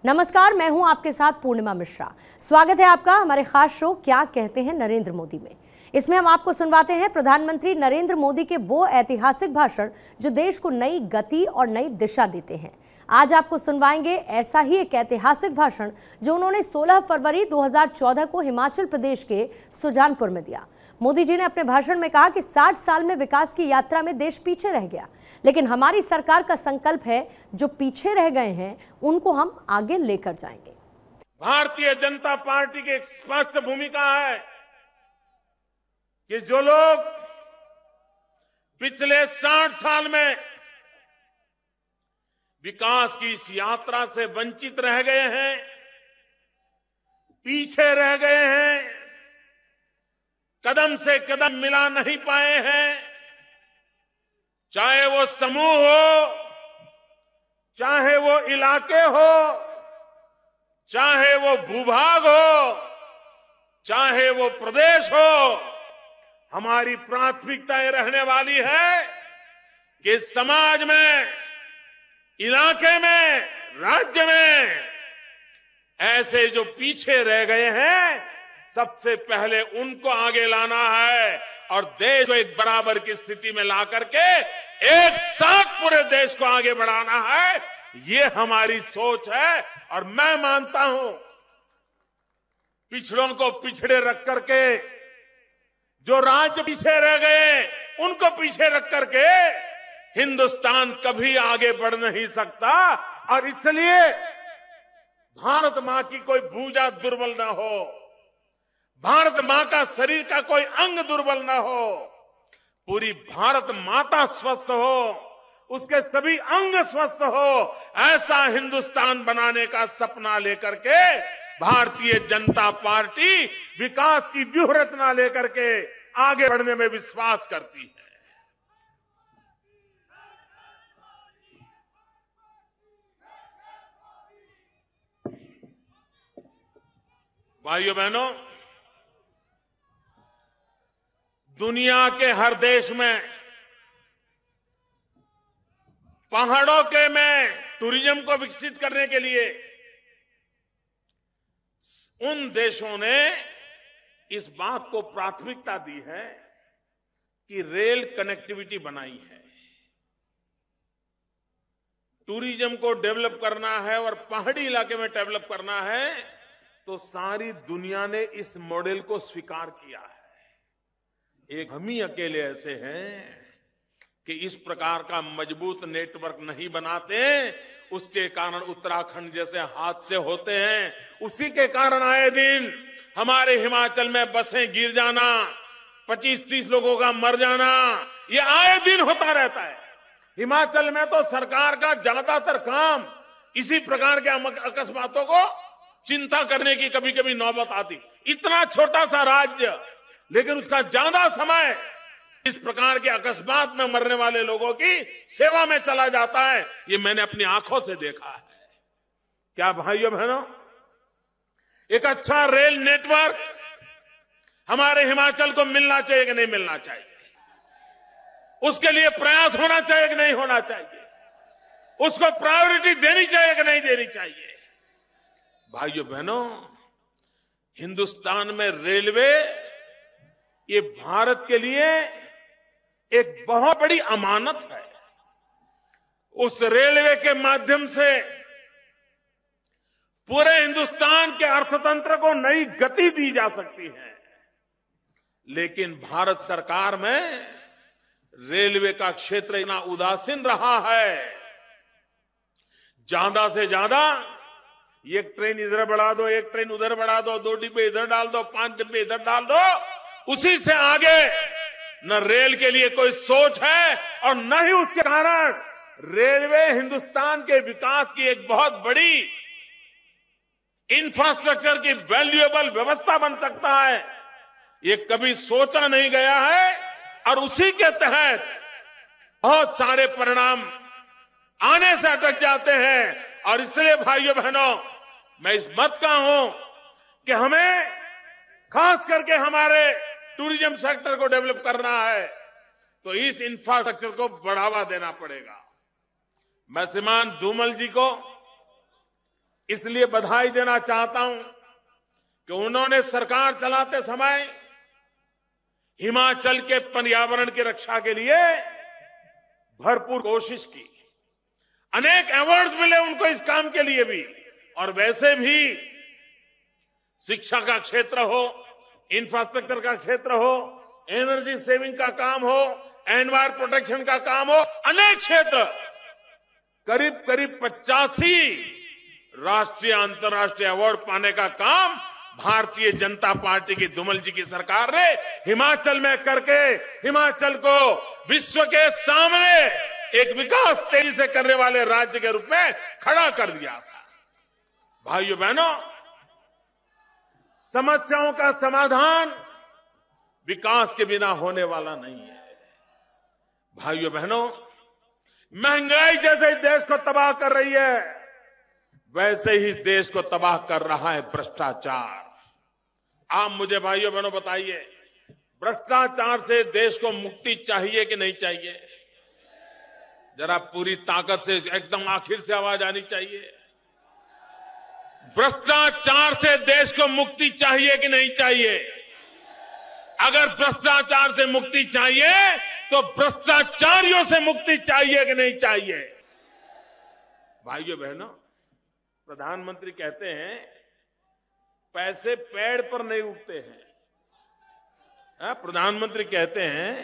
नमस्कार, मैं हूं आपके साथ पूर्णिमा मिश्रा। स्वागत है आपका हमारे खास शो क्या कहते हैं नरेंद्र मोदी में। इसमें हम आपको सुनवाते हैं प्रधानमंत्री नरेंद्र मोदी के वो ऐतिहासिक भाषण जो देश को नई गति और नई दिशा देते हैं। आज आपको सुनवाएंगे ऐसा ही एक ऐतिहासिक भाषण जो उन्होंने 16 फरवरी 2014 को हिमाचल प्रदेश के सुजानपुर में दिया। मोदी जी ने अपने भाषण में कहा कि 60 साल में विकास की यात्रा में देश पीछे रह गया, लेकिन हमारी सरकार का संकल्प है जो पीछे रह गए हैं उनको हम आगे लेकर जाएंगे। भारतीय जनता पार्टी की एक स्पष्ट भूमिका है कि जो लोग पिछले 60 साल में विकास की इस यात्रा से वंचित रह गए हैं, पीछे रह गए हैं, कदम से कदम मिला नहीं पाए हैं, चाहे वो समूह हो, चाहे वो इलाके हो, चाहे वो भूभाग हो, चाहे वो प्रदेश हो, हमारी प्राथमिकता ये रहने वाली है कि समाज में, इलाके में, राज्य में ऐसे जो पीछे रह गए हैं सबसे पहले उनको आगे लाना है और देश को एक बराबर की स्थिति में ला करके एक साथ पूरे देश को आगे बढ़ाना है। ये हमारी सोच है और मैं मानता हूं पिछड़ों को पिछड़े रख करके, जो राज्य पीछे रह गए उनको पीछे रख करके हिंदुस्तान कभी आगे बढ़ नहीं सकता। और इसलिए भारत मां की कोई भुजा दुर्बल ना हो, भारत मां का शरीर का कोई अंग दुर्बल ना हो, पूरी भारत माता स्वस्थ हो, उसके सभी अंग स्वस्थ हो, ऐसा हिंदुस्तान बनाने का सपना लेकर के भारतीय जनता पार्टी विकास की व्यूह रचना लेकर के आगे बढ़ने में विश्वास करती है। भाइयों बहनों, दुनिया के हर देश में पहाड़ों के में टूरिज्म को विकसित करने के लिए उन देशों ने इस बात को प्राथमिकता दी है कि रेल कनेक्टिविटी बनाई है। टूरिज्म को डेवलप करना है और पहाड़ी इलाके में डेवलप करना है तो सारी दुनिया ने इस मॉडल को स्वीकार किया है। एक हम ही अकेले ऐसे हैं कि इस प्रकार का मजबूत नेटवर्क नहीं बनाते, उसके कारण उत्तराखंड जैसे हादसे होते हैं। उसी के कारण आए दिन हमारे हिमाचल में बसें गिर जाना, 25-30 लोगों का मर जाना, ये आए दिन होता रहता है। हिमाचल में तो सरकार का ज्यादातर काम इसी प्रकार के अकस्मातों को चिंता करने की कभी कभी नौबत आती। इतना छोटा सा राज्य, लेकिन उसका ज्यादा समय इस प्रकार के अकस्मात में मरने वाले लोगों की सेवा में चला जाता है। ये मैंने अपनी आंखों से देखा है। क्या भाइयों बहनों, एक अच्छा रेल नेटवर्क हमारे हिमाचल को मिलना चाहिए कि नहीं मिलना चाहिए? उसके लिए प्रयास होना चाहिए कि नहीं होना चाहिए? उसको प्रायोरिटी देनी चाहिए कि नहीं देनी चाहिए? भाइयों बहनों, हिंदुस्तान में रेलवे ये भारत के लिए एक बहुत बड़ी अमानत है। उस रेलवे के माध्यम से पूरे हिंदुस्तान के अर्थतंत्र को नई गति दी जा सकती है। लेकिन भारत सरकार में रेलवे का क्षेत्र इतना उदासीन रहा है। ज्यादा से ज्यादा एक ट्रेन इधर बढ़ा दो, एक ट्रेन उधर बढ़ा दो, 2 डिब्बे इधर डाल दो, 5 डिब्बे इधर डाल दो, उसी से आगे न रेल के लिए कोई सोच है और न ही उसके कारण रेलवे हिंदुस्तान के विकास की एक बहुत बड़ी इंफ्रास्ट्रक्चर की वैल्यूएबल व्यवस्था बन सकता है। ये कभी सोचा नहीं गया है और उसी के तहत बहुत सारे परिणाम आने से अटक जाते हैं। और इसलिए भाइयों बहनों, मैं इस मत का हूं कि हमें खास करके हमारे टूरिज्म सेक्टर को डेवलप करना है तो इस इंफ्रास्ट्रक्चर को बढ़ावा देना पड़ेगा। मैं श्रीमान धूमल जी को इसलिए बधाई देना चाहता हूं कि उन्होंने सरकार चलाते समय हिमाचल के पर्यावरण की रक्षा के लिए भरपूर कोशिश की। अनेक अवार्ड्स मिले उनको इस काम के लिए भी, और वैसे भी शिक्षा का क्षेत्र हो, इंफ्रास्ट्रक्चर का क्षेत्र हो, एनर्जी सेविंग का काम हो, एनवायर प्रोटेक्शन का काम हो, अनेक क्षेत्र करीब करीब 85 राष्ट्रीय अंतर्राष्ट्रीय अवार्ड पाने का काम भारतीय जनता पार्टी की धूमल जी की सरकार ने हिमाचल में करके हिमाचल को विश्व के सामने एक विकास तेजी से करने वाले राज्य के रूप में खड़ा कर दिया था। भाइयों बहनों, समस्याओं का समाधान विकास के बिना होने वाला नहीं है। भाइयों बहनों, महंगाई जैसे ही देश को तबाह कर रही है, वैसे ही देश को तबाह कर रहा है भ्रष्टाचार। आप मुझे भाइयों बहनों बताइए, भ्रष्टाचार से देश को मुक्ति चाहिए कि नहीं चाहिए? जरा पूरी ताकत से एकदम आखिर से आवाज आनी चाहिए। भ्रष्टाचार से देश को मुक्ति चाहिए कि नहीं चाहिए? अगर भ्रष्टाचार से मुक्ति चाहिए तो भ्रष्टाचारियों से मुक्ति चाहिए कि नहीं चाहिए? भाइयों बहनों, प्रधानमंत्री कहते हैं पैसे पेड़ पर नहीं उगते हैं। प्रधानमंत्री कहते हैं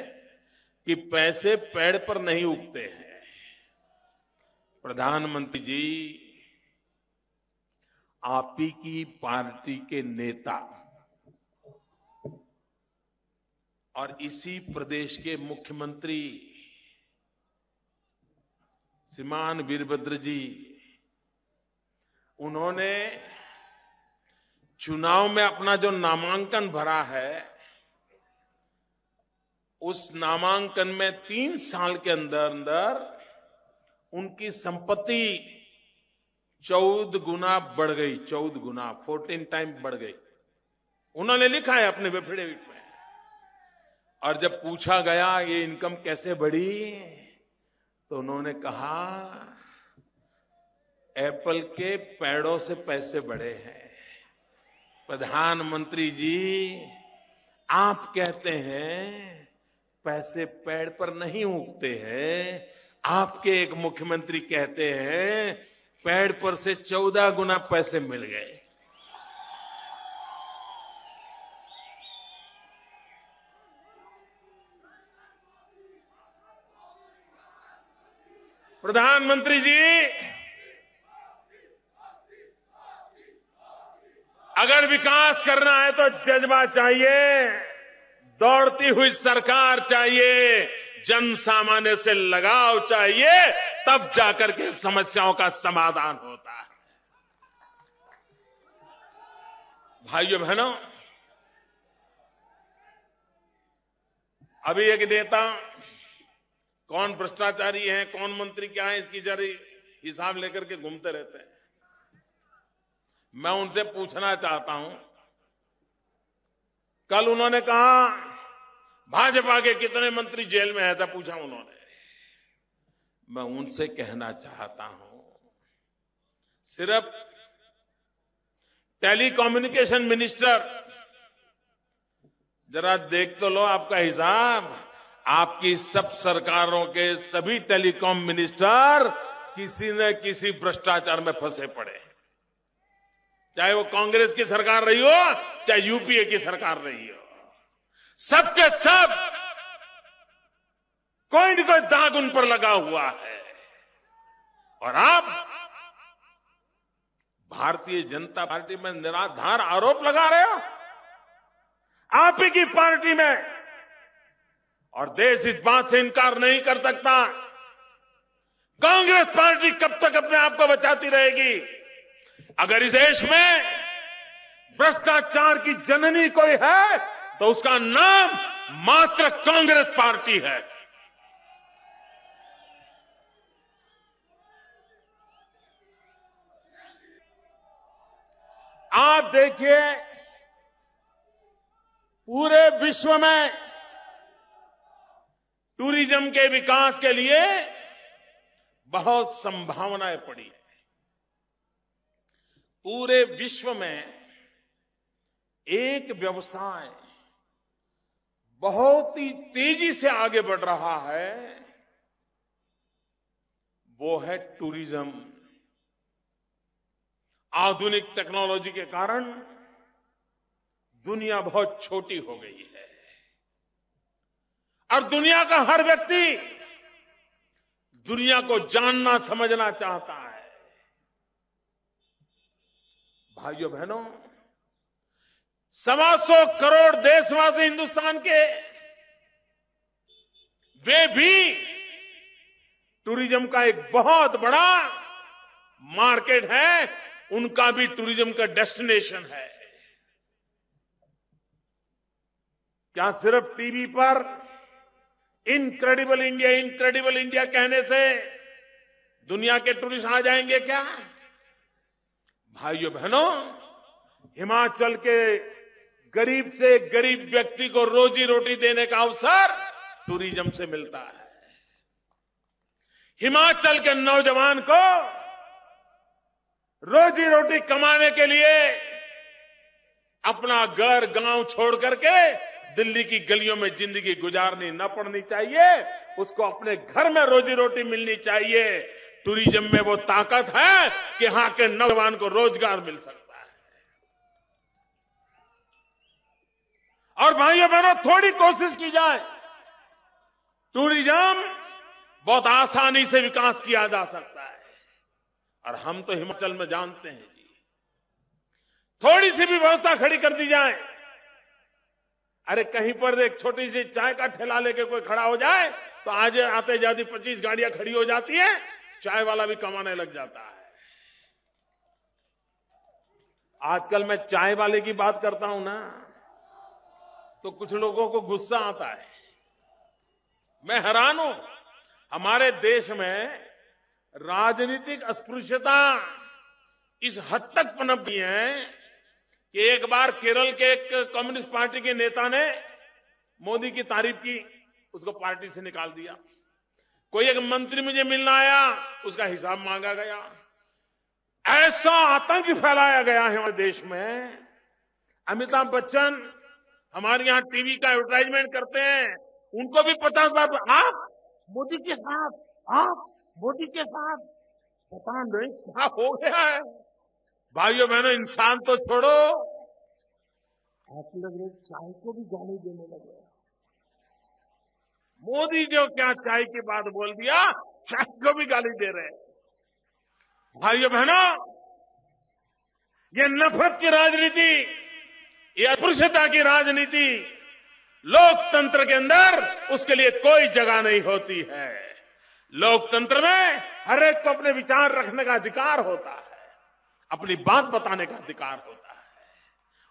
कि पैसे पेड़ पर नहीं उगते हैं। प्रधानमंत्री जी, आप ही की पार्टी के नेता और इसी प्रदेश के मुख्यमंत्री श्रीमान वीरभद्र जी, उन्होंने चुनाव में अपना जो नामांकन भरा है, उस नामांकन में 3 साल के अंदर उनकी संपत्ति 14 गुना बढ़ गई। 14 गुना, 14 टाइम बढ़ गई। उन्होंने लिखा है अपने एफिडेविट में। और जब पूछा गया ये इनकम कैसे बढ़ी, तो उन्होंने कहा एप्पल के पेड़ों से पैसे बढ़े हैं। प्रधानमंत्री जी, आप कहते हैं पैसे पेड़ पर नहीं उगते हैं, आपके एक मुख्यमंत्री कहते हैं पेड़ पर से 14 गुना पैसे मिल गए। प्रधानमंत्री जी, अगर विकास करना है तो जज्बा चाहिए, दौड़ती हुई सरकार चाहिए, जन सामान्य से लगाव चाहिए, तब जाकर के समस्याओं का समाधान होता है। भाइयों बहनों, अभी एक नेता कौन भ्रष्टाचारी है, कौन मंत्री क्या है, इसकी जरी हिसाब लेकर के घूमते रहते हैं। मैं उनसे पूछना चाहता हूं, कल उन्होंने कहा भाजपा के कितने मंत्री जेल में है, ऐसा पूछा उन्होंने। मैं उनसे कहना चाहता हूं, सिर्फ टेलीकम्युनिकेशन मिनिस्टर, जरा देख तो लो आपका हिसाब। आपकी सब सरकारों के सभी टेलीकॉम मिनिस्टर किसी न किसी भ्रष्टाचार में फंसे पड़े, चाहे वो कांग्रेस की सरकार रही हो, चाहे यूपीए की सरकार रही हो। सबके सब कोई न कोई दाग उन पर लगा हुआ है। और आप भारतीय जनता पार्टी में निराधार आरोप लगा रहे हो, आप ही की पार्टी में। और देश इस बात से इनकार नहीं कर सकता, कांग्रेस पार्टी कब तक अपने आप को बचाती रहेगी? अगर इस देश में भ्रष्टाचार की जननी कोई है तो उसका नाम मात्र कांग्रेस पार्टी है। आप देखिए, पूरे विश्व में टूरिज्म के विकास के लिए बहुत संभावनाएं पड़ी है। पूरे विश्व में एक व्यवसाय बहुत ही तेजी से आगे बढ़ रहा है, वो है टूरिज्म। आधुनिक टेक्नोलॉजी के कारण दुनिया बहुत छोटी हो गई है और दुनिया का हर व्यक्ति दुनिया को जानना समझना चाहता है। भाइयों बहनों, 125 करोड़ देशवासी हिंदुस्तान के, वे भी टूरिज्म का एक बहुत बड़ा मार्केट है, उनका भी टूरिज्म का डेस्टिनेशन है। क्या सिर्फ टीवी पर इनक्रेडिबल इंडिया कहने से दुनिया के टूरिस्ट आ जाएंगे क्या? भाइयों बहनों, हिमाचल के गरीब से गरीब व्यक्ति को रोजी रोटी देने का अवसर टूरिज्म से मिलता है। हिमाचल के नौजवान को रोजी रोटी कमाने के लिए अपना घर गांव छोड़ करके दिल्ली की गलियों में जिंदगी गुजारनी न पड़नी चाहिए, उसको अपने घर में रोजी रोटी मिलनी चाहिए। टूरिज्म में वो ताकत है कि यहां के नौजवान को रोजगार मिल सकता है। और भाइयों बहनों, थोड़ी कोशिश की जाए, टूरिज्म बहुत आसानी से विकास किया जा सकता है। और हम तो हिमाचल में जानते हैं जी, थोड़ी सी भी व्यवस्था खड़ी कर दी जाए, अरे कहीं पर एक छोटी सी चाय का ठेला लेके कोई खड़ा हो जाए तो आज आते जाती 25 गाड़ियां खड़ी हो जाती है, चाय वाला भी कमाने लग जाता है। आजकल मैं चाय वाले की बात करता हूं ना, तो कुछ लोगों को गुस्सा आता है। मैं हैरान हूं, हमारे देश में राजनीतिक अस्पृश्यता इस हद तक पनप गई है कि एक बार केरल के एक कम्युनिस्ट पार्टी के नेता ने मोदी की तारीफ की, उसको पार्टी से निकाल दिया। कोई एक मंत्री मुझे मिलना आया, उसका हिसाब मांगा गया। ऐसा आतंक फैलाया गया है हमारे देश में। अमिताभ बच्चन हमारे यहां टीवी का एडवर्टाइजमेंट करते हैं, उनको भी 50 बार आप मोदी के साथ, आप मोदी के साथ, पता नहीं क्या हो गया है। भाइयों बहनों, इंसान तो छोड़ो, आप लोग चाय को भी गाली देने लगे। मोदी जो क्या चाय की बात बोल दिया, चाय को भी गाली दे रहे। भाइयों बहनों, ये नफरत की राजनीति, ये अस्पृश्यता की राजनीति लोकतंत्र के अंदर उसके लिए कोई जगह नहीं होती है। लोकतंत्र में हर एक को अपने विचार रखने का अधिकार होता है, अपनी बात बताने का अधिकार होता है,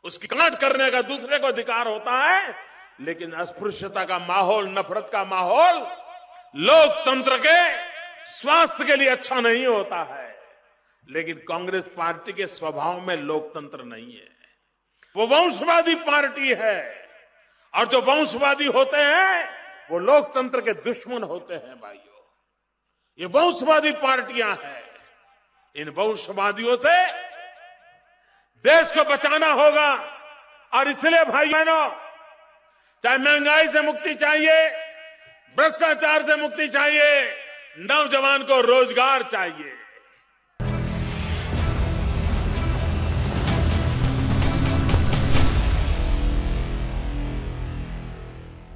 उसकी काट करने का दूसरे को अधिकार होता है। लेकिन अस्पृश्यता का माहौल, नफरत का माहौल लोकतंत्र के स्वास्थ्य के लिए अच्छा नहीं होता है। लेकिन कांग्रेस पार्टी के स्वभाव में लोकतंत्र नहीं है, वो वंशवादी पार्टी है। और जो वंशवादी होते हैं वो लोकतंत्र के दुश्मन होते हैं। भाइयों, ये वंशवादी पार्टियां हैं, इन वंशवादियों से देश को बचाना होगा। और इसलिए भाई बहनों, चाहे महंगाई से मुक्ति चाहिए, भ्रष्टाचार से मुक्ति चाहिए, नौजवान को रोजगार चाहिए।